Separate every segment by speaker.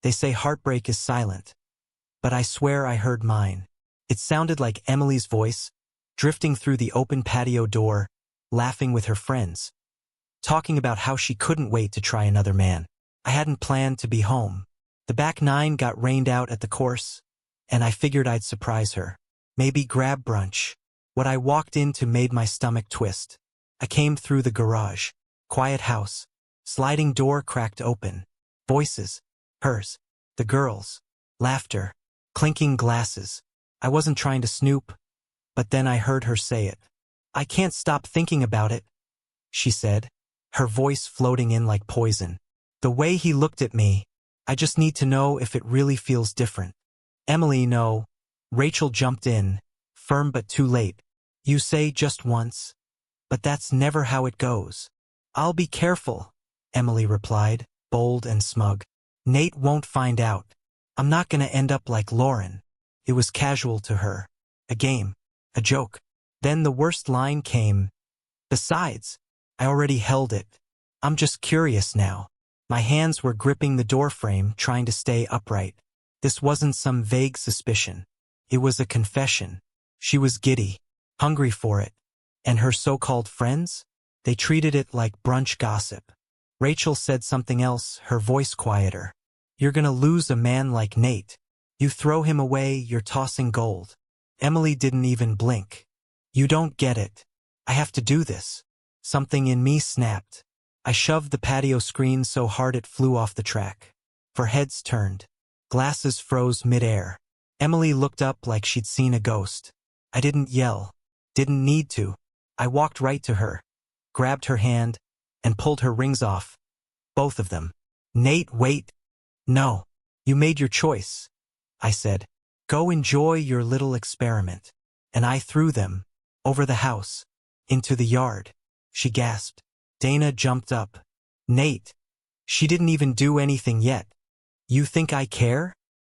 Speaker 1: They say heartbreak is silent, but I swear I heard mine. It sounded like Emily's voice, drifting through the open patio door, laughing with her friends, talking about how she couldn't wait to try another man. I hadn't planned to be home. The back nine got rained out at the course, and I figured I'd surprise her. Maybe grab brunch. What I walked into made my stomach twist. I came through the garage. Quiet house. Sliding door cracked open. Voices. Hers. The girls. Laughter. Clinking glasses. I wasn't trying to snoop, but then I heard her say it. "I can't stop thinking about it," she said, her voice floating in like poison. "The way he looked at me, I just need to know if it really feels different." "Emily, no." Rachel jumped in, firm but too late. "You say just once, but that's never how it goes." "I'll be careful," Emily replied, bold and smug. "Nate won't find out. I'm not gonna end up like Lauren." It was casual to her. A game. A joke. Then the worst line came. "Besides, I already held it. I'm just curious now." My hands were gripping the doorframe, trying to stay upright. This wasn't some vague suspicion. It was a confession. She was giddy, hungry for it. And her so-called friends? They treated it like brunch gossip. Rachel said something else, her voice quieter. "You're gonna lose a man like Nate. You throw him away, you're tossing gold." Emily didn't even blink. "You don't get it. I have to do this." Something in me snapped. I shoved the patio screen so hard it flew off the track. For heads turned. Glasses froze midair. Emily looked up like she'd seen a ghost. I didn't yell. Didn't need to. I walked right to her, grabbed her hand, and pulled her rings off. Both of them. "Nate, wait." "No. You made your choice," I said. "Go enjoy your little experiment." And I threw them, over the house, into the yard. She gasped. Dana jumped up. "Nate." She didn't even do anything yet. "You think I care?"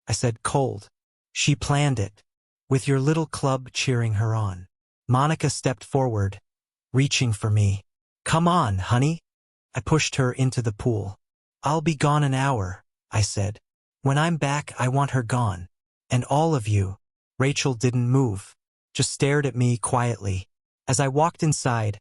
Speaker 1: I said cold. "She planned it, with your little club cheering her on." Monica stepped forward, reaching for me. "Come on, honey." I pushed her into the pool. "I'll be gone an hour," I said. "When I'm back, I want her gone. And all of you." Rachel didn't move, just stared at me quietly. As I walked inside,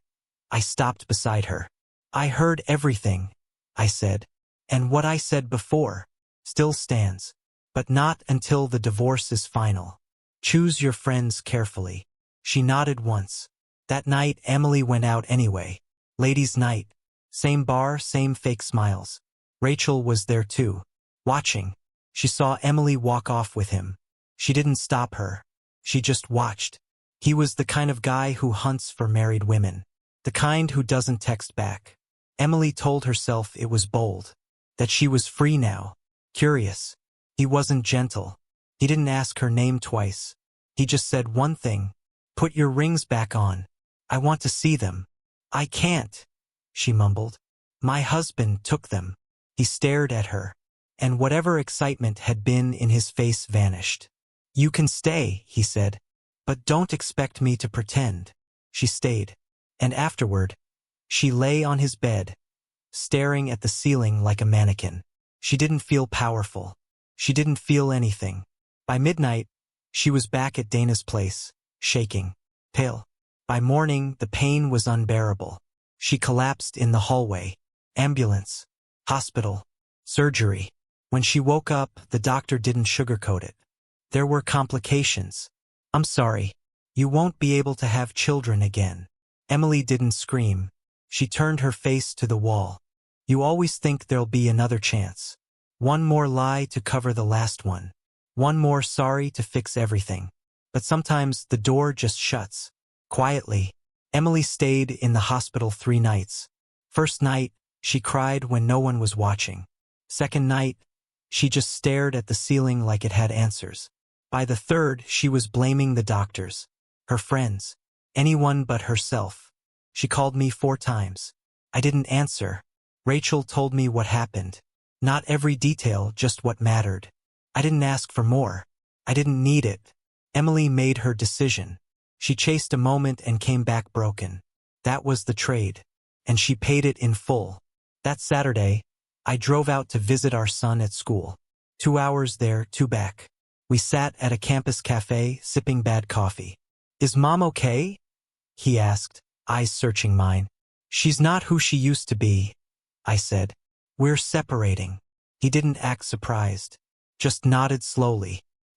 Speaker 1: I stopped beside her. "I heard everything," I said. "And what I said before still stands. But not until the divorce is final. Choose your friends carefully." She nodded once. That night, Emily went out anyway. Ladies' night. Same bar, same fake smiles. Rachel was there too, watching. She saw Emily walk off with him. She didn't stop her. She just watched. He was the kind of guy who hunts for married women. The kind who doesn't text back. Emily told herself it was bold. That she was free now. Curious. He wasn't gentle. He didn't ask her name twice. He just said one thing. "Put your rings back on. I want to see them." "I can't," she mumbled. "My husband took them." He stared at her, and whatever excitement had been in his face vanished. "You can stay," he said, "but don't expect me to pretend." She stayed, and afterward, she lay on his bed, staring at the ceiling like a mannequin. She didn't feel powerful. She didn't feel anything. By midnight, she was back at Dana's place, shaking, pale. By morning, the pain was unbearable. She collapsed in the hallway. Ambulance. Hospital. Surgery. When she woke up, the doctor didn't sugarcoat it. There were complications. "I'm sorry. You won't be able to have children again." Emily didn't scream. She turned her face to the wall. "You always think there'll be another chance. One more lie to cover the last one. One more sorry to fix everything. But sometimes the door just shuts." Quietly, Emily stayed in the hospital 3 nights. First night, she cried when no one was watching. Second night, she just stared at the ceiling like it had answers. By the third, she was blaming the doctors, her friends, anyone but herself. She called me 4 times. I didn't answer. Rachel told me what happened. Not every detail, just what mattered. I didn't ask for more. I didn't need it. Emily made her decision. She chased a moment and came back broken. That was the trade. And she paid it in full. That Saturday, I drove out to visit our son at school. 2 hours there, 2 back. We sat at a campus cafe, sipping bad coffee. "Is Mom okay?" he asked, eyes searching mine. "She's not who she used to be," I said. "We're separating." He didn't act surprised, just nodded slowly.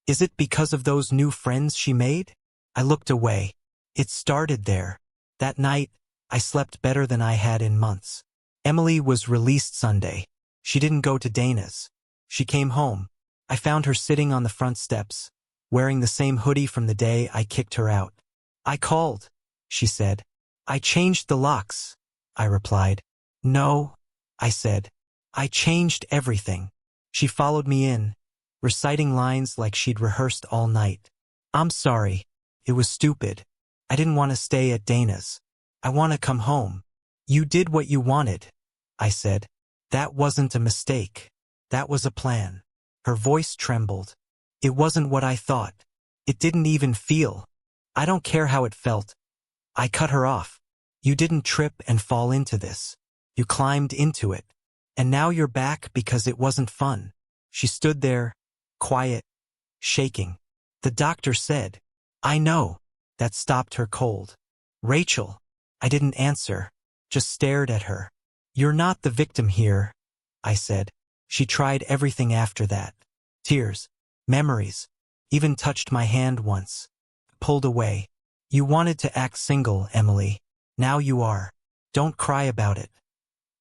Speaker 1: "Is it because of those new friends she made?" I looked away. It started there. That night, I slept better than I had in months. Emily was released Sunday. She didn't go to Dana's. She came home. I found her sitting on the front steps, wearing the same hoodie from the day I kicked her out. "I called," she said. "I changed the locks," I replied. "No," I said. "I changed everything." She followed me in, reciting lines like she'd rehearsed all night. "I'm sorry. It was stupid. I didn't want to stay at Dana's. I want to come home." "You did what you wanted," I said. "That wasn't a mistake. That was a plan." Her voice trembled. "It wasn't what I thought. It didn't even feel. I don't care how it felt." I cut her off. "You didn't trip and fall into this. You climbed into it. And now you're back because it wasn't fun." She stood there, quiet, shaking. "The doctor said." "I know." That stopped her cold. "Rachel." I didn't answer, just stared at her. "You're not the victim here," I said. She tried everything after that. Tears, memories, even touched my hand once. Pulled away. "You wanted to act single, Emily. Now you are. Don't cry about it.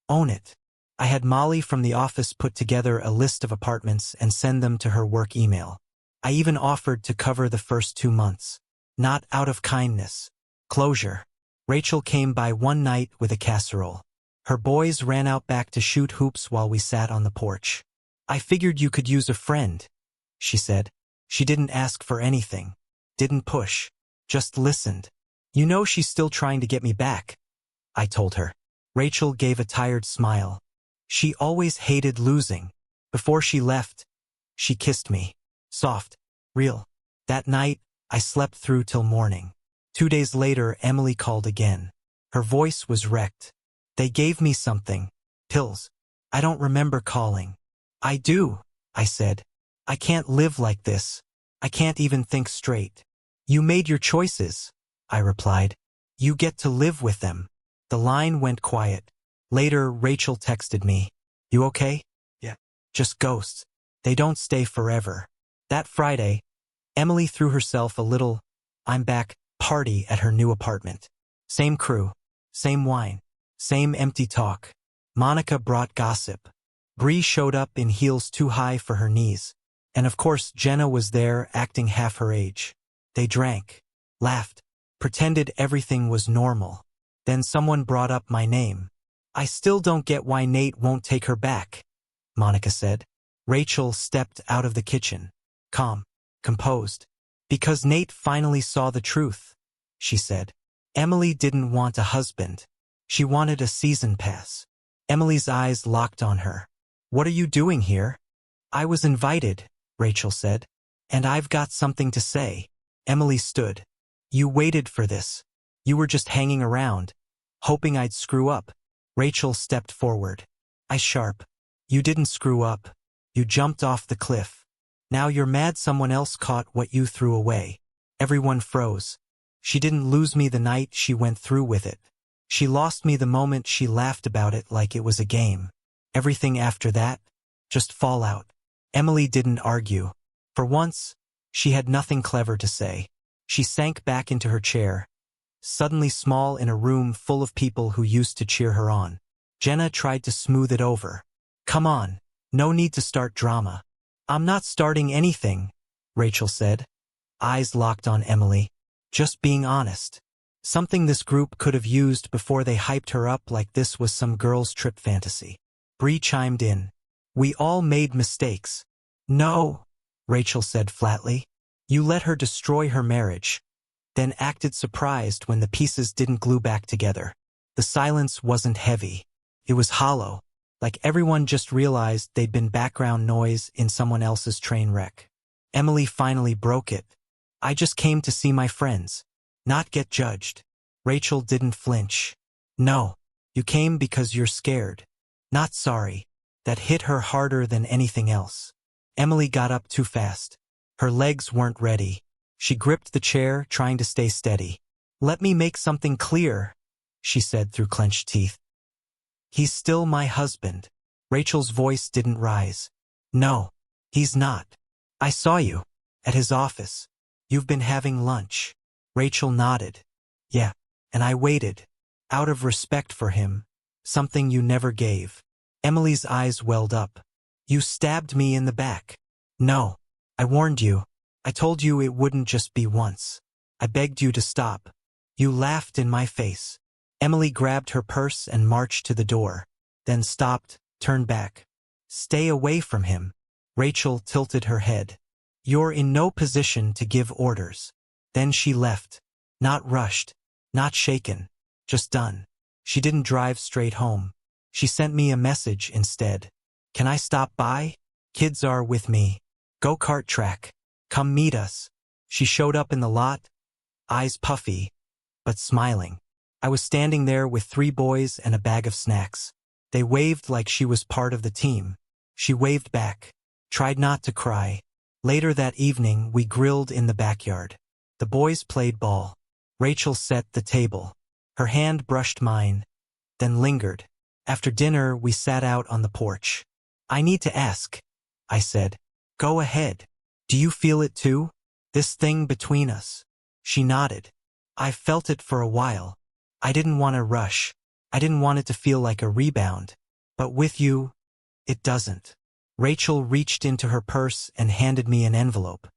Speaker 1: Own it." I had Molly from the office put together a list of apartments and send them to her work email. I even offered to cover the first 2 months. Not out of kindness. Closure. Rachel came by one night with a casserole. Her boys ran out back to shoot hoops while we sat on the porch. "I figured you could use a friend," she said. She didn't ask for anything. Didn't push. Just listened. "You know she's still trying to get me back," I told her. Rachel gave a tired smile. "She always hated losing." Before she left, she kissed me. Soft. Real. That night, I slept through till morning. 2 days later, Emily called again. Her voice was wrecked. "They gave me something. Pills. I don't remember calling." "I do," I said. "I can't live like this. I can't even think straight." "You made your choices," I replied. "You get to live with them." The line went quiet. Later, Rachel texted me. "You okay?" "Yeah." "Just ghosts. They don't stay forever." That Friday, Emily threw herself a little "I'm back" party at her new apartment. Same crew, same wine, same empty talk. Monica brought gossip. Bree showed up in heels too high for her knees. And of course, Jenna was there acting half her age. They drank, laughed, pretended everything was normal. Then someone brought up my name. "I still don't get why Nate won't take her back," Monica said. Rachel stepped out of the kitchen. Calm, composed. "Because Nate finally saw the truth," she said. Emily didn't want a husband. She wanted a season pass. Emily's eyes locked on her. "What are you doing here?" "I was invited," Rachel said. "And I've got something to say." Emily stood. "You waited for this. You were just hanging around, hoping I'd screw up." Rachel stepped forward. I sharp. "You didn't screw up. You jumped off the cliff. Now you're mad someone else caught what you threw away." Everyone froze. She didn't lose me the night she went through with it. She lost me the moment she laughed about it like it was a game. Everything after that, just fallout. Emily didn't argue. For once, she had nothing clever to say. She sank back into her chair, suddenly small in a room full of people who used to cheer her on. Jenna tried to smooth it over. "Come on, no need to start drama." "I'm not starting anything," Rachel said. Eyes locked on Emily. "Just being honest." Something this group could have used before they hyped her up like this was some girl's trip fantasy. Bree chimed in. "We all made mistakes." "No," Rachel said flatly. "You let her destroy her marriage, then acted surprised when the pieces didn't glue back together." The silence wasn't heavy. It was hollow, like everyone just realized they'd been background noise in someone else's train wreck. Emily finally broke it. "I just came to see my friends, not get judged." Rachel didn't flinch. "No, you came because you're scared, not sorry." That hit her harder than anything else. Emily got up too fast. Her legs weren't ready. She gripped the chair, trying to stay steady. "Let me make something clear," she said through clenched teeth. "He's still my husband." Rachel's voice didn't rise. "No, he's not. I saw you at his office. You've been having lunch." Rachel nodded. "Yeah, and I waited, out of respect for him, something you never gave." Emily's eyes welled up. "You stabbed me in the back." "No, I warned you. I told you it wouldn't just be once. I begged you to stop. You laughed in my face." Emily grabbed her purse and marched to the door, then stopped, turned back. "Stay away from him." Rachel tilted her head. "You're in no position to give orders." Then she left. Not rushed, not shaken, just done. She didn't drive straight home. She sent me a message instead. "Can I stop by? Kids are with me. Go-kart track. Come meet us." She showed up in the lot, eyes puffy, but smiling. I was standing there with 3 boys and a bag of snacks. They waved like she was part of the team. She waved back, tried not to cry. Later that evening, we grilled in the backyard. The boys played ball. Rachel set the table. Her hand brushed mine, then lingered. After dinner, we sat out on the porch. "I need to ask," I said. "Go ahead. Do you feel it too? This thing between us?" She nodded. "I've felt it for a while. I didn't want to rush. I didn't want it to feel like a rebound. But with you, it doesn't." Rachel reached into her purse and handed me an envelope.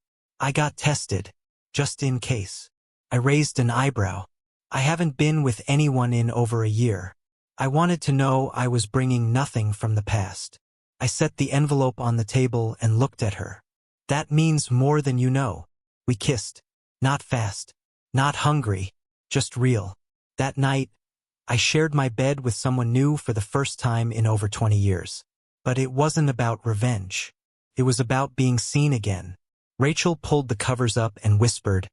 Speaker 1: "I got tested, just in case." I raised an eyebrow. I haven't been with anyone in over a year. I wanted to know I was bringing nothing from the past. I set the envelope on the table and looked at her. "That means more than you know." We kissed. Not fast, not hungry, just real. That night, I shared my bed with someone new for the first time in over 20 years. But it wasn't about revenge. It was about being seen again. Rachel pulled the covers up and whispered,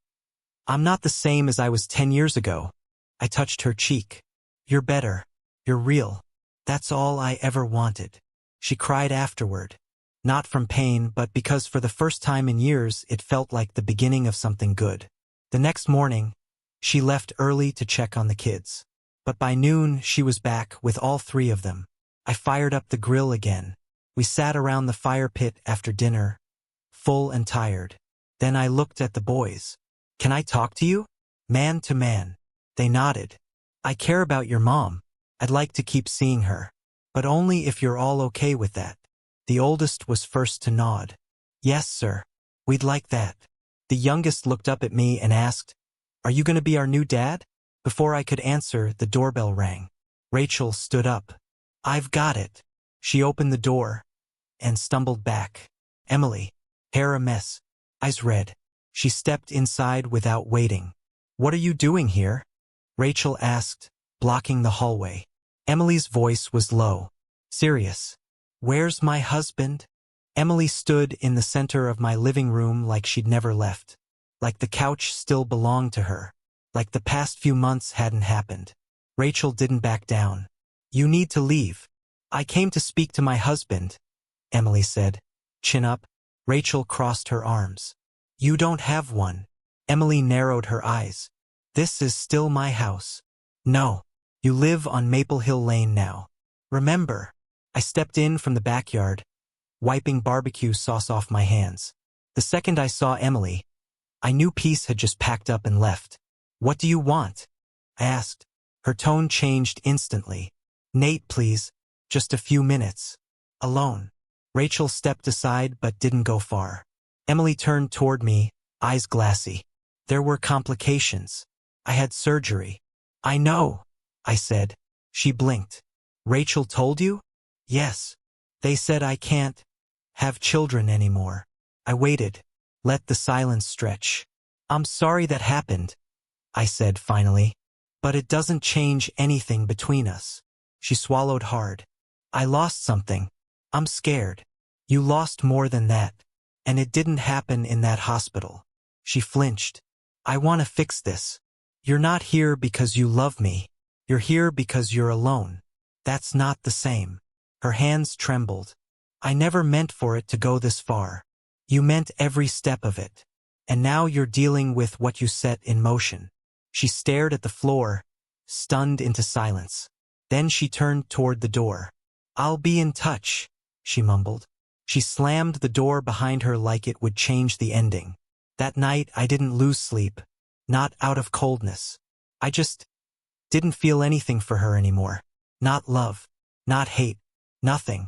Speaker 1: "I'm not the same as I was 10 years ago." I touched her cheek. "You're better. You're real. That's all I ever wanted." She cried afterward. Not from pain, but because for the first time in years it felt like the beginning of something good. The next morning, she left early to check on the kids. But by noon, she was back with all 3 of them. I fired up the grill again. We sat around the fire pit after dinner, full and tired. Then I looked at the boys. "Can I talk to you? Man to man." They nodded. "I care about your mom. I'd like to keep seeing her. But only if you're all okay with that." The oldest was first to nod. "Yes, sir. We'd like that." The youngest looked up at me and asked, "Are you going to be our new dad?" Before I could answer, the doorbell rang. Rachel stood up. "I've got it." She opened the door and stumbled back. Emily, hair a mess, eyes red. She stepped inside without waiting. "What are you doing here?" Rachel asked, blocking the hallway. Emily's voice was low, serious. "Where's my husband?" Emily stood in the center of my living room like she'd never left. Like the couch still belonged to her. Like the past few months hadn't happened. Rachel didn't back down. "You need to leave." "I came to speak to my husband," Emily said, chin up. Rachel crossed her arms. "You don't have one." Emily narrowed her eyes. "This is still my house." "No. You live on Maple Hill Lane now. Remember?" I stepped in from the backyard, wiping barbecue sauce off my hands. The second I saw Emily, I knew peace had just packed up and left. "What do you want?" I asked. Her tone changed instantly. "Nate, please. Just a few minutes. Alone." Rachel stepped aside but didn't go far. Emily turned toward me, eyes glassy. "There were complications. I had surgery." "I know," I said. She blinked. "Rachel told you?" "Yes. They said I can't have children anymore." I waited, let the silence stretch. "I'm sorry that happened," I said finally. "But it doesn't change anything between us." She swallowed hard. "I lost something. I'm scared." "You lost more than that. And it didn't happen in that hospital." She flinched. "I want to fix this. You're not here because you love me. You're here because you're alone. That's not the same." Her hands trembled. I never meant for it to go this far. You meant every step of it. And now you're dealing with what you set in motion." She stared at the floor, stunned into silence. Then she turned toward the door. "I'll be in touch," she mumbled. She slammed the door behind her like it would change the ending. That night I didn't lose sleep, not out of coldness. I just didn't feel anything for her anymore. Not love, not hate, nothing.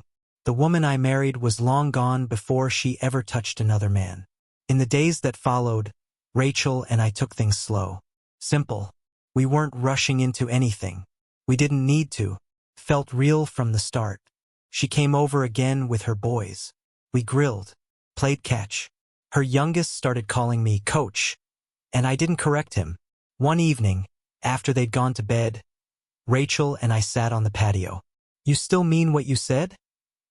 Speaker 1: The woman I married was long gone before she ever touched another man. In the days that followed, Rachel and I took things slow. Simple. We weren't rushing into anything. We didn't need to. Felt real from the start. She came over again with her boys. We grilled, played catch. Her youngest started calling me coach, and I didn't correct him. One evening, after they'd gone to bed, Rachel and I sat on the patio. "You still mean what you said?"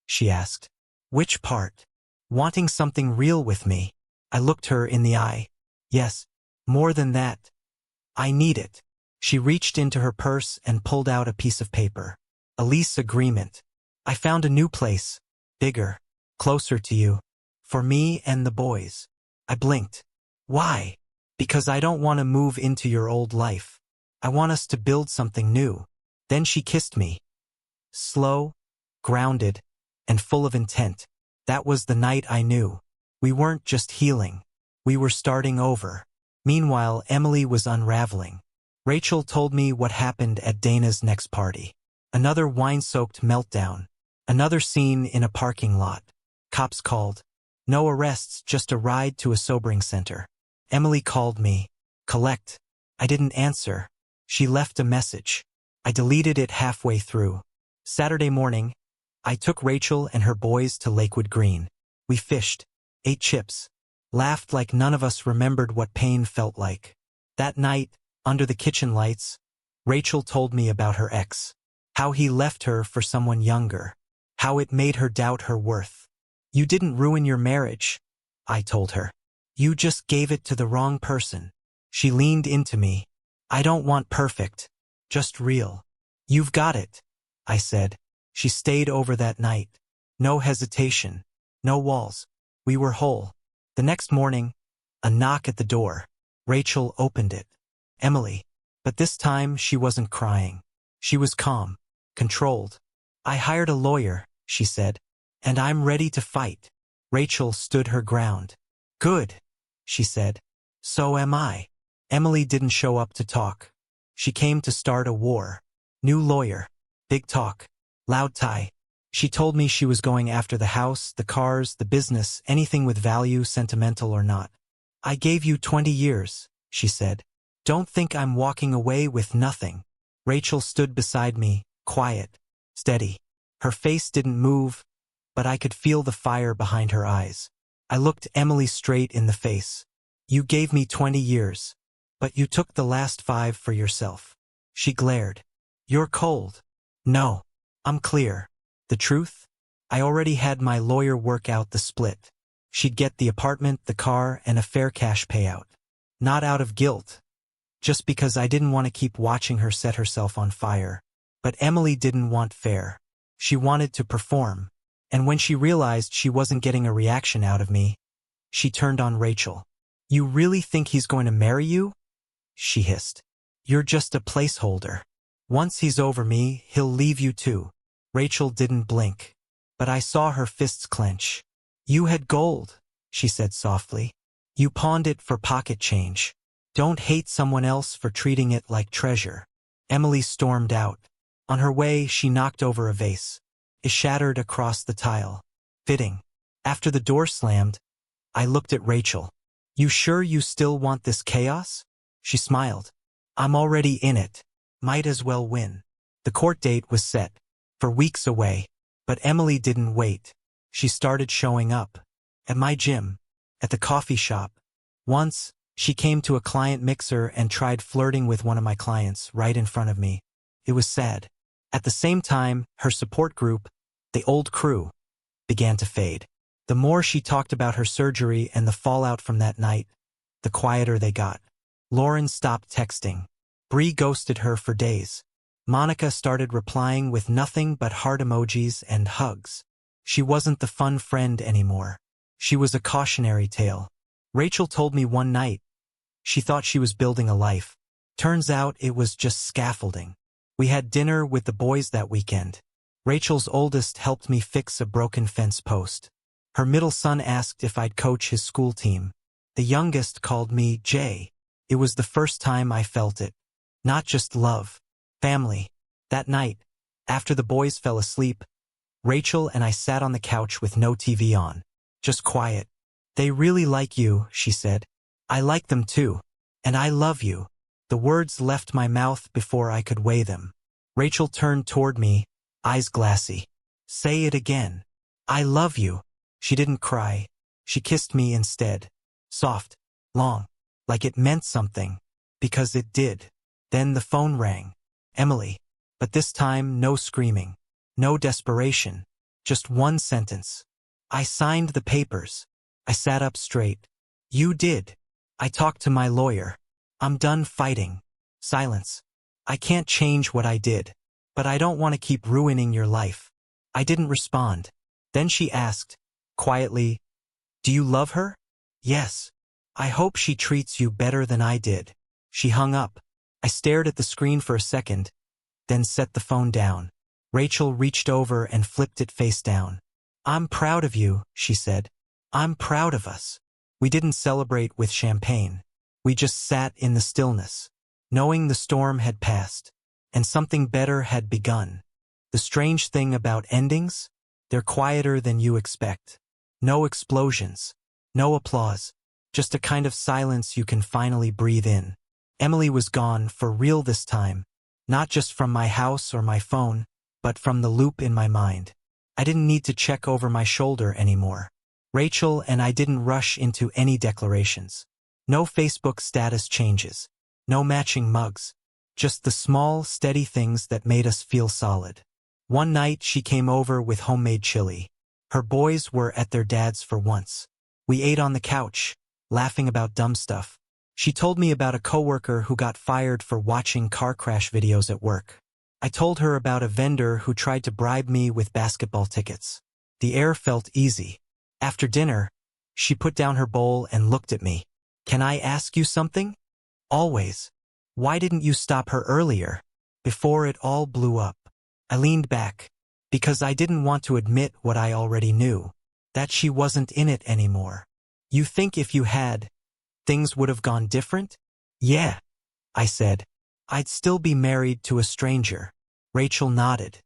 Speaker 1: she asked. "Which part?" "Wanting something real with me." I looked her in the eye. "Yes, more than that. I need it." She reached into her purse and pulled out a piece of paper. "A lease agreement. I found a new place, bigger, closer to you, for me and the boys." I blinked. "Why?" "Because I don't want to move into your old life. I want us to build something new." Then she kissed me. Slow, grounded, and full of intent. That was the night I knew. We weren't just healing. We were starting over. Meanwhile, Emily was unraveling. Rachel told me what happened at Dana's next party. Another wine-soaked meltdown. Another scene in a parking lot. Cops called. No arrests, just a ride to a sobering center. Emily called me. Collect. I didn't answer. She left a message. I deleted it halfway through. Saturday morning, I took Rachel and her boys to Lakewood Green. We fished, ate chips, laughed like none of us remembered what pain felt like. That night, under the kitchen lights, Rachel told me about her ex. How he left her for someone younger. How it made her doubt her worth. "You didn't ruin your marriage," I told her. "You just gave it to the wrong person." She leaned into me. "I don't want perfect, just real." "You've got it," I said. She stayed over that night. No hesitation. No walls. We were whole. The next morning, a knock at the door. Rachel opened it. "Emily." But this time she wasn't crying. She was calm, controlled. "I hired a lawyer," she said, "and I'm ready to fight." Rachel stood her ground. "Good," she said. "So am I." Emily didn't show up to talk. She came to start a war. New lawyer. Big talk. Loud tie. She told me she was going after the house, the cars, the business, anything with value, sentimental or not. "I gave you 20 years, she said. "Don't think I'm walking away with nothing." Rachel stood beside me, quiet, steady. Her face didn't move, but I could feel the fire behind her eyes. I looked Emily straight in the face. "You gave me 20 years, but you took the last 5 for yourself." She glared. "You're cold." "No, I'm clear. The truth? I already had my lawyer work out the split. She'd get the apartment, the car, and a fair cash payout. Not out of guilt. Just because I didn't want to keep watching her set herself on fire. But Emily didn't want fair. She wanted to perform. And when she realized she wasn't getting a reaction out of me, she turned on Rachel. "You really think he's going to marry you?" she hissed. "You're just a placeholder. Once he's over me, he'll leave you too." Rachel didn't blink, but I saw her fists clench. "You had gold," she said softly. "You pawned it for pocket change. Don't hate someone else for treating it like treasure." Emily stormed out. On her way, she knocked over a vase. It shattered across the tile. Fitting. After the door slammed, I looked at Rachel. "You sure you still want this chaos?" She smiled. "I'm already in it. Might as well win." The court date was set. For weeks away. But Emily didn't wait. She started showing up. At my gym. At the coffee shop. Once, she came to a client mixer and tried flirting with one of my clients right in front of me. It was sad. At the same time, her support group, the old crew, began to fade. The more she talked about her surgery and the fallout from that night, the quieter they got. Lauren stopped texting. Bree ghosted her for days. Monica started replying with nothing but heart emojis and hugs. She wasn't the fun friend anymore. She was a cautionary tale. Rachel told me one night she thought she was building a life. Turns out it was just scaffolding. We had dinner with the boys that weekend. Rachel's oldest helped me fix a broken fence post. Her middle son asked if I'd coach his school team. The youngest called me Jay. It was the first time I felt it. Not just love. Family. That night, after the boys fell asleep, Rachel and I sat on the couch with no TV on. Just quiet. They really like you, she said. I like them too. And I love you. The words left my mouth before I could weigh them. Rachel turned toward me, eyes glassy. Say it again. I love you. She didn't cry. She kissed me instead. Soft, long, like it meant something. Because it did. Then the phone rang. Emily. But this time, no screaming. No desperation. Just one sentence. I signed the papers. I sat up straight. You did. I talked to my lawyer. I'm done fighting. Silence. I can't change what I did. But I don't want to keep ruining your life. I didn't respond. Then she asked, quietly, do you love her? Yes. I hope she treats you better than I did. She hung up. I stared at the screen for a second, then set the phone down. Rachel reached over and flipped it face down. I'm proud of you, she said. I'm proud of us. We didn't celebrate with champagne. We just sat in the stillness, knowing the storm had passed, and something better had begun. The strange thing about endings? They're quieter than you expect. No explosions. No applause. Just a kind of silence you can finally breathe in. Emily was gone for real this time. Not just from my house or my phone, but from the loop in my mind. I didn't need to check over my shoulder anymore. Rachel and I didn't rush into any declarations. No Facebook status changes. No matching mugs. Just the small, steady things that made us feel solid. One night she came over with homemade chili. Her boys were at their dad's for once. We ate on the couch, laughing about dumb stuff. She told me about a coworker who got fired for watching car crash videos at work. I told her about a vendor who tried to bribe me with basketball tickets. The air felt easy. After dinner, she put down her bowl and looked at me. Can I ask you something? Always. Why didn't you stop her earlier, before it all blew up? I leaned back, because I didn't want to admit what I already knew, that she wasn't in it anymore. You think if you had, things would have gone different? Yeah, I said. I'd still be married to a stranger. Rachel nodded.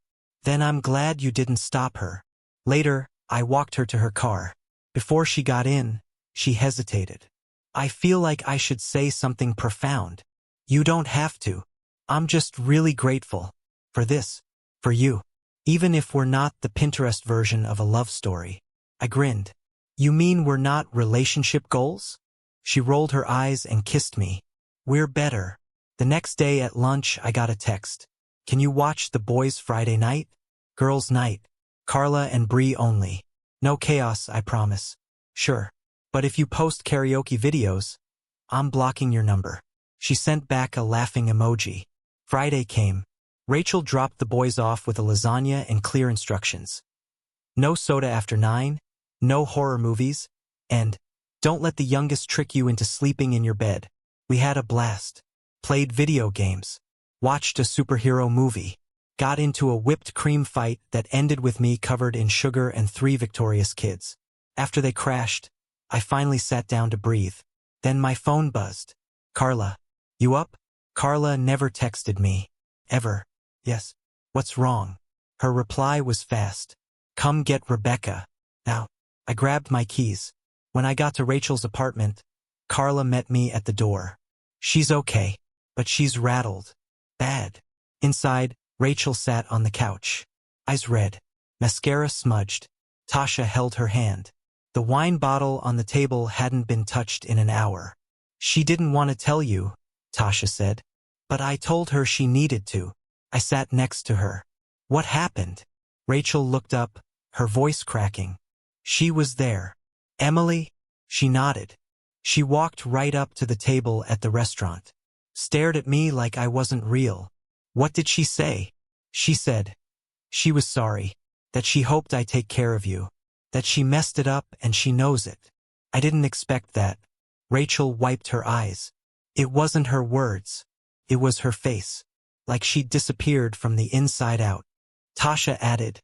Speaker 1: Then I'm glad you didn't stop her. Later, I walked her to her car. Before she got in, she hesitated. I feel like I should say something profound. You don't have to. I'm just really grateful. For this. For you. Even if we're not the Pinterest version of a love story. I grinned. You mean we're not relationship goals? She rolled her eyes and kissed me. We're better. The next day at lunch I got a text. Can you watch the boys Friday night? Girls' night. Carla and Bree only. No chaos, I promise. Sure. But if you post karaoke videos, I'm blocking your number. She sent back a laughing emoji. Friday came. Rachel dropped the boys off with a lasagna and clear instructions. No soda after 9, no horror movies, and don't let the youngest trick you into sleeping in your bed. We had a blast. Played video games. Watched a superhero movie. Got into a whipped cream fight that ended with me covered in sugar and 3 victorious kids. After they crashed, I finally sat down to breathe. Then my phone buzzed. Carla. You up? Carla never texted me. Ever. Yes. What's wrong? Her reply was fast. Come get Rebecca. Now. I grabbed my keys. When I got to Rachel's apartment, Carla met me at the door. She's okay, but she's rattled. Bad. Inside, Rachel sat on the couch. Eyes red. Mascara smudged. Tasha held her hand. The wine bottle on the table hadn't been touched in an hour. She didn't want to tell you, Tasha said. But I told her she needed to. I sat next to her. What happened? Rachel looked up, her voice cracking. She was there. Emily? She nodded. She walked right up to the table at the restaurant. Stared at me like I wasn't real. What did she say? She said she was sorry. that she hoped I'd take care of you, that she messed it up and she knows it. I didn't expect that. Rachel wiped her eyes. It wasn't her words. It was her face. Like she'd disappeared from the inside out. Tasha added.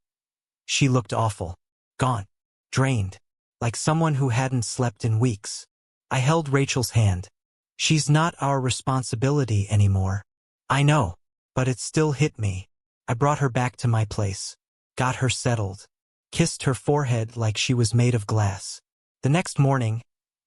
Speaker 1: She looked awful. Gaunt. Drained. Like someone who hadn't slept in weeks. I held Rachel's hand. She's not our responsibility anymore. I know. But it still hit me. I brought her back to my place. Got her settled. Kissed her forehead like she was made of glass. The next morning,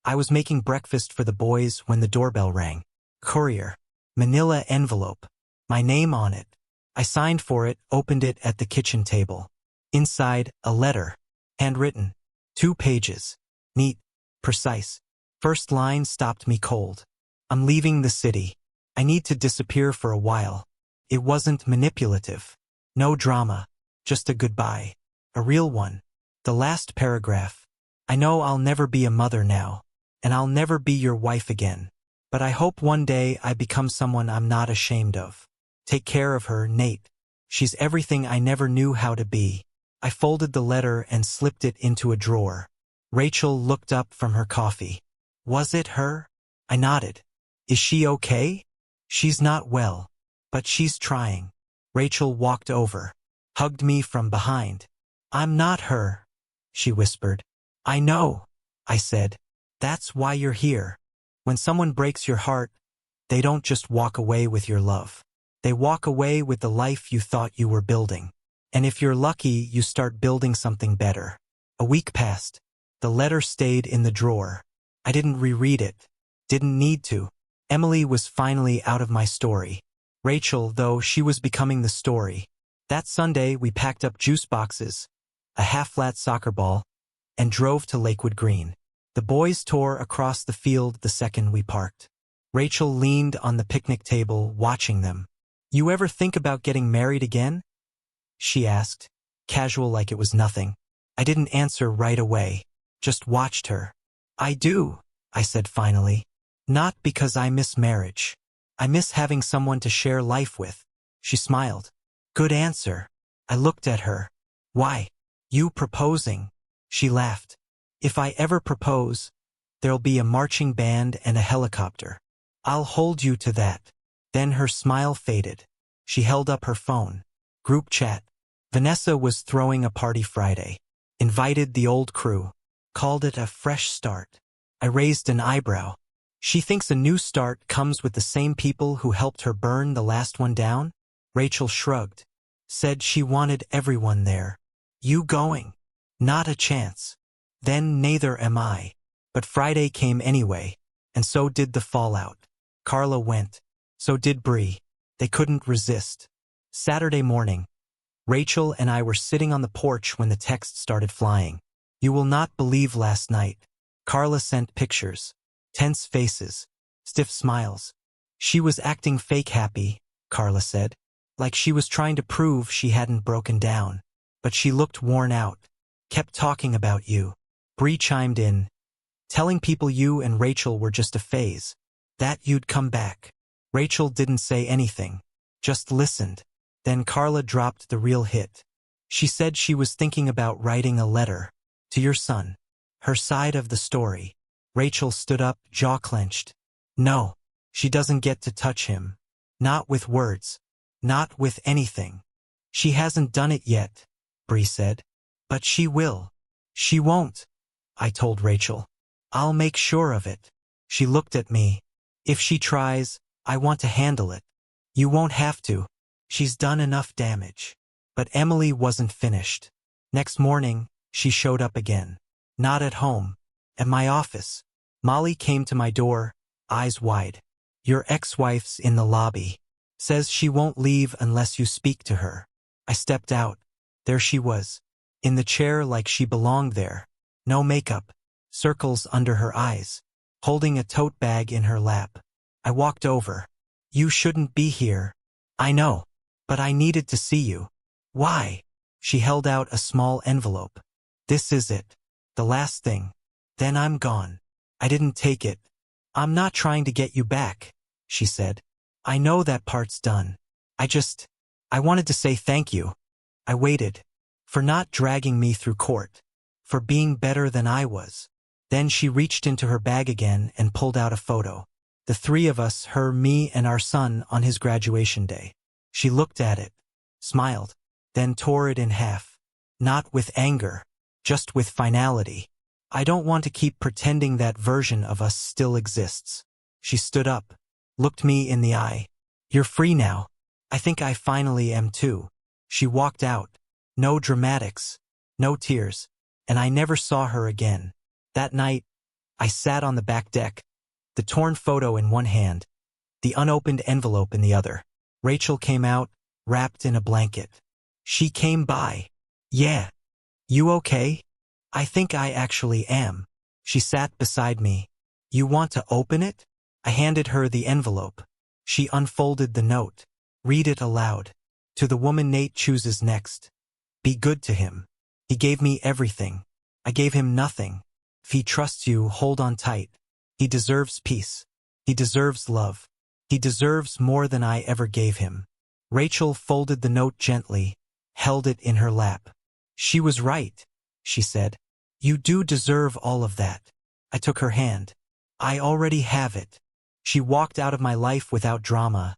Speaker 1: I was making breakfast for the boys when the doorbell rang. Courier. Manila envelope. My name on it. I signed for it, opened it at the kitchen table. Inside, a letter. Handwritten. 2 pages. Neat. Precise. First line stopped me cold. I'm leaving the city. I need to disappear for a while. It wasn't manipulative. No drama. Just a goodbye. A real one. The last paragraph. I know I'll never be a mother now. And I'll never be your wife again. But I hope one day I become someone I'm not ashamed of. Take care of her, Nate. She's everything I never knew how to be. I folded the letter and slipped it into a drawer. Rachel looked up from her coffee. Was it her? I nodded. Is she okay? She's not well. But she's trying. Rachel walked over. Hugged me from behind. I'm not her, she whispered. I know, I said. That's why you're here. When someone breaks your heart, they don't just walk away with your love. They walk away with the life you thought you were building. And if you're lucky, you start building something better. A week passed. The letter stayed in the drawer. I didn't reread it. Didn't need to. Emily was finally out of my story. Rachel, though, she was becoming the story. That Sunday, we packed up juice boxes, a half-flat soccer ball, and drove to Lakewood Green. The boys tore across the field the second we parked. Rachel leaned on the picnic table, watching them. You ever think about getting married again? She asked, casual like it was nothing. I didn't answer right away, just watched her. I do, I said finally. Not because I miss marriage. I miss having someone to share life with. She smiled. Good answer. I looked at her. Why? You proposing? She laughed. If I ever propose, there'll be a marching band and a helicopter. I'll hold you to that. Then her smile faded. She held up her phone. Group chat. Vanessa was throwing a party Friday. Invited the old crew. Called it a fresh start. I raised an eyebrow. She thinks a new start comes with the same people who helped her burn the last one down? Rachel shrugged. Said she wanted everyone there. You going? Not a chance. Then neither am I. But Friday came anyway. And so did the fallout. Carla went. So did Bree. They couldn't resist. Saturday morning. Rachel and I were sitting on the porch when the text started flying. You will not believe last night. Carla sent pictures. Tense faces. Stiff smiles. She was acting fake happy, Carla said. Like she was trying to prove she hadn't broken down. But she looked worn out. Kept talking about you. Bree chimed in. Telling people you and Rachel were just a phase. That you'd come back. Rachel didn't say anything. Just listened. Then Carla dropped the real hit. She said she was thinking about writing a letter. To your son. Her side of the story. Rachel stood up, jaw clenched. No. She doesn't get to touch him. Not with words. Not with anything. She hasn't done it yet, Bree said. But she will. She won't, I told Rachel. I'll make sure of it. She looked at me. If she tries, I want to handle it. You won't have to. She's done enough damage. But Emily wasn't finished. Next morning, she showed up again. Not at home. At my office. Molly came to my door, eyes wide. Your ex-wife's in the lobby. Says she won't leave unless you speak to her. I stepped out. There she was. In the chair like she belonged there. No makeup. Circles under her eyes. Holding a tote bag in her lap. I walked over. You shouldn't be here. I know. But I needed to see you. Why? She held out a small envelope. This is it. The last thing. Then I'm gone. I didn't take it. I'm not trying to get you back, she said. I know that part's done. I wanted to say thank you. I waited. for not dragging me through court, for being better than I was. Then she reached into her bag again and pulled out a photo. The three of us, her, me, and our son on his graduation day. She looked at it, smiled, then tore it in half. Not with anger, just with finality. I don't want to keep pretending that version of us still exists. She stood up, looked me in the eye. You're free now. I think I finally am too. She walked out. No dramatics, no tears, and I never saw her again. That night, I sat on the back deck, the torn photo in one hand, the unopened envelope in the other. Rachel came out, wrapped in a blanket. She came by. Yeah. You okay? I think I actually am. She sat beside me. You want to open it? I handed her the envelope. She unfolded the note. Read it aloud. To the woman Nate chooses next. Be good to him. He gave me everything. I gave him nothing. If he trusts you, hold on tight. He deserves peace. He deserves love. He deserves more than I ever gave him. Rachel folded the note gently, held it in her lap. She was right, she said. You do deserve all of that. I took her hand. I already have it. She walked out of my life without drama,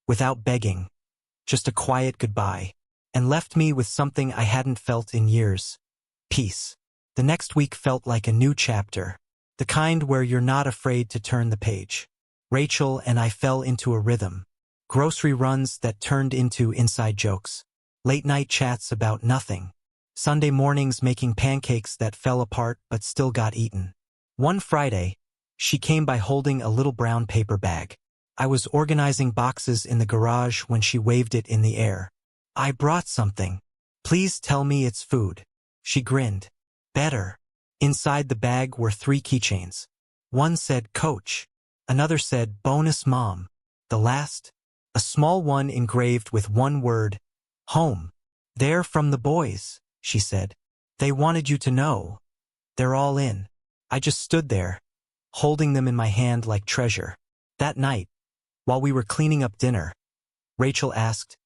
Speaker 1: without begging, just a quiet goodbye, and left me with something I hadn't felt in years. Peace. The next week felt like a new chapter, the kind where you're not afraid to turn the page. Rachel and I fell into a rhythm. Grocery runs that turned into inside jokes. Late-night chats about nothing. Sunday mornings making pancakes that fell apart but still got eaten. One Friday, she came by holding a little brown paper bag. I was organizing boxes in the garage when she waved it in the air. I brought something. Please tell me it's food. She grinned. Better. Inside the bag were 3 keychains. One said Coach. Another said Bonus Mom. The last, a small one engraved with one word, Home. They're from the boys, she said. They wanted you to know. They're all in. I just stood there, holding them in my hand like treasure. That night, while we were cleaning up dinner, Rachel asked,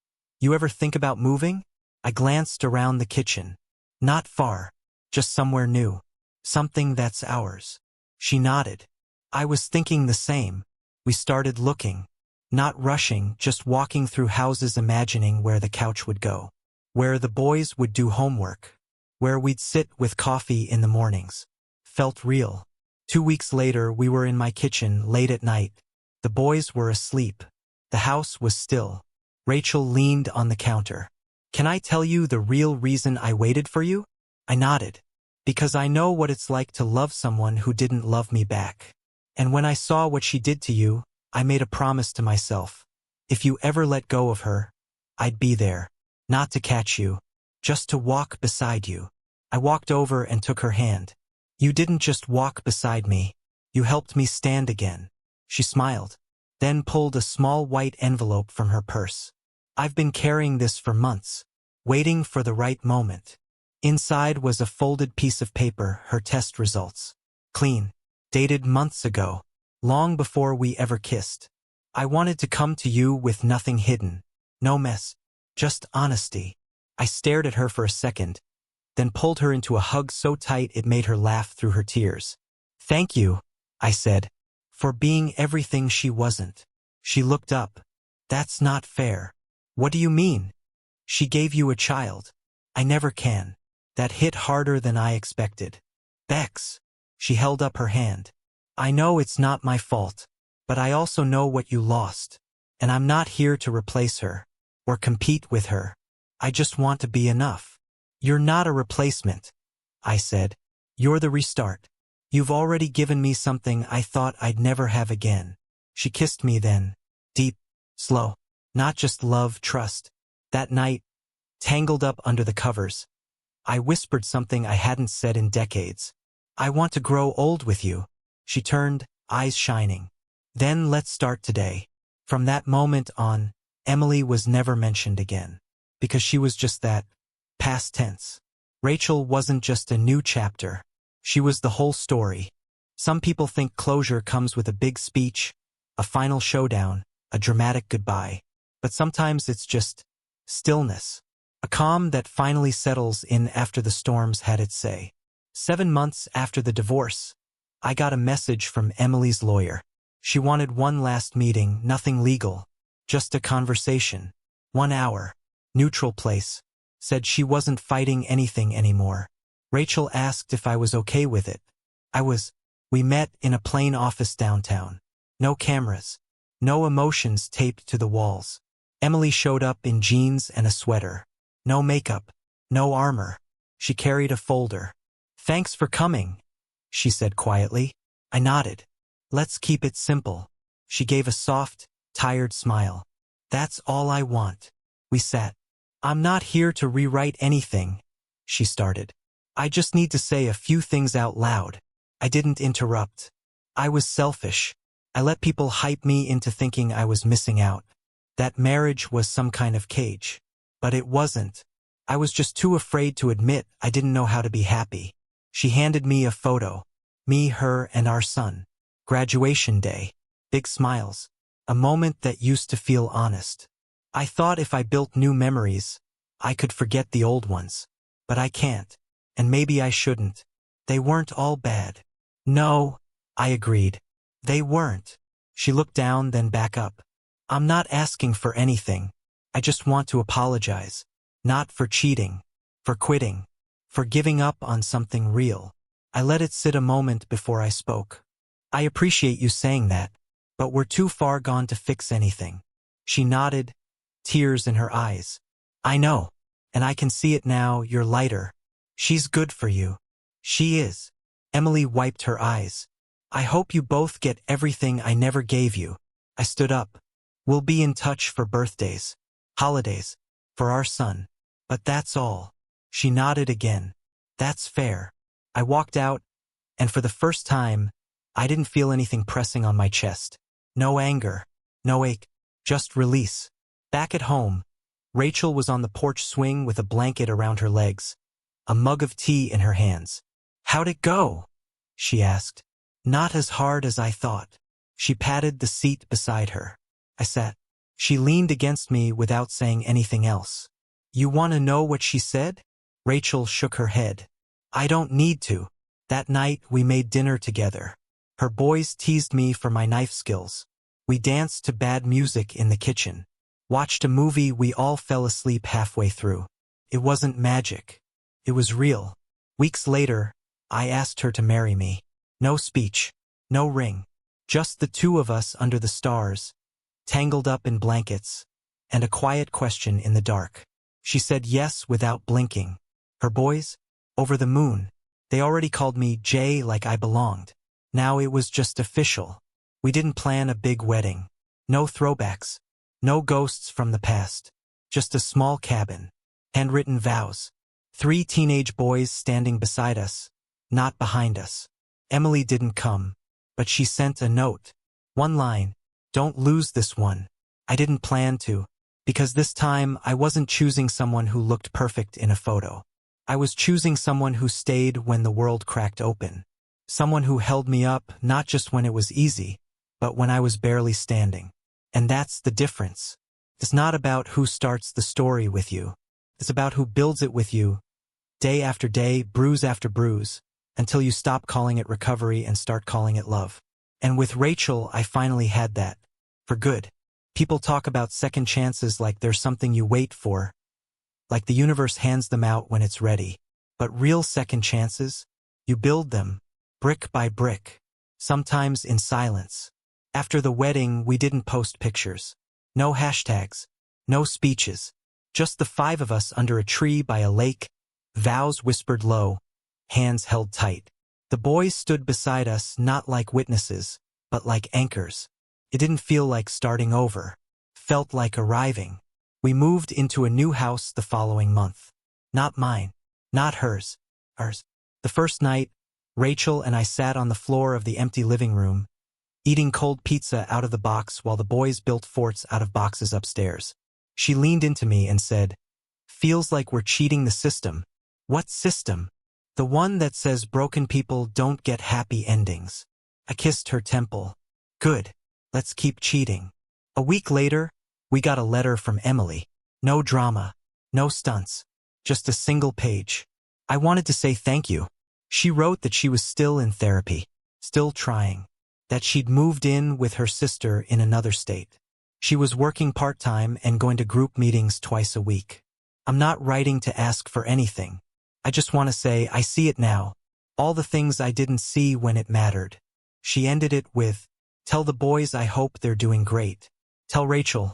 Speaker 1: You ever think about moving? I glanced around the kitchen. Not far, just somewhere new. Something that's ours. She nodded. I was thinking the same. We started looking. Not rushing, just walking through houses imagining where the couch would go. Where the boys would do homework. Where we'd sit with coffee in the mornings. Felt real. 2 weeks later, we were in my kitchen late at night. The boys were asleep. The house was still. Rachel leaned on the counter. Can I tell you the real reason I waited for you? I nodded. Because I know what it's like to love someone who didn't love me back. And when I saw what she did to you, I made a promise to myself. If you ever let go of her, I'd be there. Not to catch you, just to walk beside you. I walked over and took her hand. You didn't just walk beside me. You helped me stand again. She smiled, then pulled a small white envelope from her purse. I've been carrying this for months, waiting for the right moment. Inside was a folded piece of paper, her test results. Clean, dated months ago, long before we ever kissed. I wanted to come to you with nothing hidden, no mess, just honesty. I stared at her for a second, then pulled her into a hug so tight it made her laugh through her tears. Thank you, I said, for being everything she wasn't. She looked up. That's not fair. What do you mean? She gave you a child. I never can. That hit harder than I expected. Bex. She held up her hand. I know it's not my fault, but I also know what you lost, and I'm not here to replace her, or compete with her. I just want to be enough. You're not a replacement, I said. You're the restart. You've already given me something I thought I'd never have again. She kissed me then. Deep, slow. Not just love, trust. That night, tangled up under the covers, I whispered something I hadn't said in decades. I want to grow old with you. She turned, eyes shining. Then let's start today. From that moment on, Emily was never mentioned again. Because she was just that, past tense. Rachel wasn't just a new chapter. She was the whole story. Some people think closure comes with a big speech, a final showdown, a dramatic goodbye. But sometimes it's just stillness. A calm that finally settles in after the storms had its say. 7 months after the divorce, I got a message from Emily's lawyer. She wanted one last meeting, nothing legal, just a conversation. 1 hour. Neutral place. Said she wasn't fighting anything anymore. Rachel asked if I was okay with it. I was. We met in a plain office downtown. No cameras. No emotions taped to the walls. Emily showed up in jeans and a sweater. No makeup. No armor. She carried a folder. "Thanks for coming," she said quietly. I nodded. "Let's keep it simple." She gave a soft, tired smile. "That's all I want." We sat. "I'm not here to rewrite anything," she started. "I just need to say a few things out loud." I didn't interrupt. I was selfish. I let people hype me into thinking I was missing out. That marriage was some kind of cage. But it wasn't. I was just too afraid to admit I didn't know how to be happy. She handed me a photo. Me, her, and our son. Graduation day. Big smiles. A moment that used to feel honest. I thought if I built new memories, I could forget the old ones. But I can't. And maybe I shouldn't. They weren't all bad. No, I agreed. They weren't. She looked down, then back up. "I'm not asking for anything. I just want to apologize. Not for cheating. For quitting. For giving up on something real." I let it sit a moment before I spoke. "I appreciate you saying that, but we're too far gone to fix anything." She nodded, tears in her eyes. "I know. And I can see it now. You're lighter. She's good for you." "She is." Emily wiped her eyes. "I hope you both get everything I never gave you." I stood up. "We'll be in touch for birthdays, holidays, for our son. But that's all." She nodded again. "That's fair." I walked out, and for the first time, I didn't feel anything pressing on my chest. No anger, no ache, just release. Back at home, Rachel was on the porch swing with a blanket around her legs, a mug of tea in her hands. "How'd it go?" she asked. "Not as hard as I thought." She patted the seat beside her. I sat. She leaned against me without saying anything else. "You want to know what she said?" Rachel shook her head. "I don't need to." That night we made dinner together. Her boys teased me for my knife skills. We danced to bad music in the kitchen. Watched a movie we all fell asleep halfway through. It wasn't magic. It was real. Weeks later, I asked her to marry me. No speech. No ring. Just the two of us under the stars, tangled up in blankets, and a quiet question in the dark. She said yes without blinking. Her boys? Over the moon. They already called me Jay like I belonged. Now it was just official. We didn't plan a big wedding. No throwbacks. No ghosts from the past. Just a small cabin. Handwritten vows. 3 teenage boys standing beside us, not behind us. Emily didn't come, but she sent a note. One line. "Don't lose this one." I didn't plan to, because this time I wasn't choosing someone who looked perfect in a photo. I was choosing someone who stayed when the world cracked open. Someone who held me up not just when it was easy, but when I was barely standing. And that's the difference. It's not about who starts the story with you. It's about who builds it with you, day after day, bruise after bruise, until you stop calling it recovery and start calling it love. And with Rachel, I finally had that. For good. People talk about second chances like they're something you wait for, like the universe hands them out when it's ready. But real second chances? You build them, brick by brick, sometimes in silence. After the wedding, we didn't post pictures. No hashtags. No speeches. Just the 5 of us under a tree by a lake, vows whispered low, hands held tight. The boys stood beside us not like witnesses, but like anchors. It didn't feel like starting over. Felt like arriving. We moved into a new house the following month. Not mine. Not hers. Ours. The first night, Rachel and I sat on the floor of the empty living room, eating cold pizza out of the box while the boys built forts out of boxes upstairs. She leaned into me and said, "Feels like we're cheating the system." "What system?" "The one that says broken people don't get happy endings." I kissed her temple. "Good. Let's keep cheating." A week later, we got a letter from Emily. No drama. No stunts. Just a single page. I wanted to say thank you. She wrote that she was still in therapy, still trying, that she'd moved in with her sister in another state. She was working part-time and going to group meetings twice a week. I'm not writing to ask for anything. I just want to say I see it now. All the things I didn't see when it mattered. She ended it with, "Tell the boys I hope they're doing great. Tell Rachel.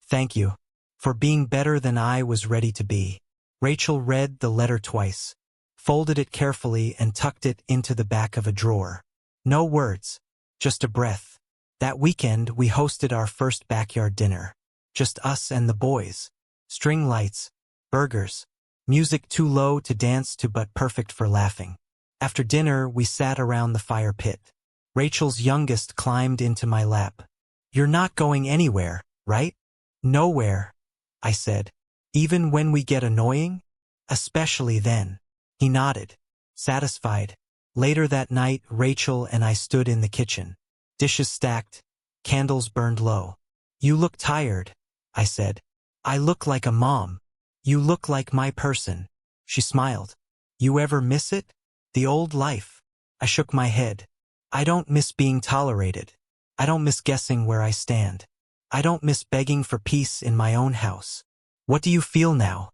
Speaker 1: Thank you. For being better than I was ready to be." Rachel read the letter twice, folded it carefully and tucked it into the back of a drawer. No words, just a breath. That weekend we hosted our first backyard dinner. Just us and the boys. String lights, burgers, music too low to dance to but perfect for laughing. After dinner we sat around the fire pit. Rachel's youngest climbed into my lap. "You're not going anywhere, right?" "Nowhere," I said. "Even when we get annoying?" "Especially then." He nodded, satisfied. Later that night, Rachel and I stood in the kitchen. Dishes stacked, candles burned low. "You look tired," I said. "I look like a mom. You look like my person." She smiled. "You ever miss it? The old life?" I shook my head. "I don't miss being tolerated. I don't miss guessing where I stand. I don't miss begging for peace in my own house." "What do you feel now?"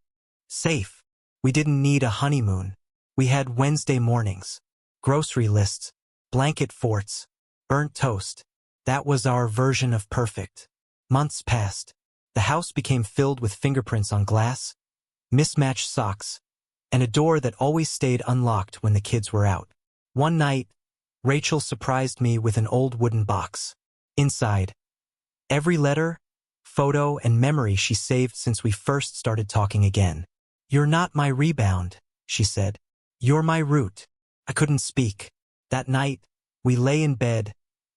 Speaker 1: "Safe. We didn't need a honeymoon. We had Wednesday mornings. Grocery lists, blanket forts, burnt toast. That was our version of perfect." Months passed. The house became filled with fingerprints on glass, mismatched socks, and a door that always stayed unlocked when the kids were out. One night, Rachel surprised me with an old wooden box. Inside, every letter, photo, and memory she saved since we first started talking again. "You're not my rebound," she said. "You're my root." I couldn't speak. That night, we lay in bed,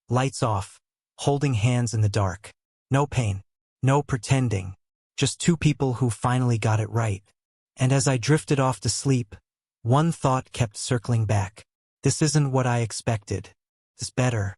Speaker 1: lights off, holding hands in the dark. No pain, no pretending, just two people who finally got it right. And as I drifted off to sleep, one thought kept circling back. This isn't what I expected. This better.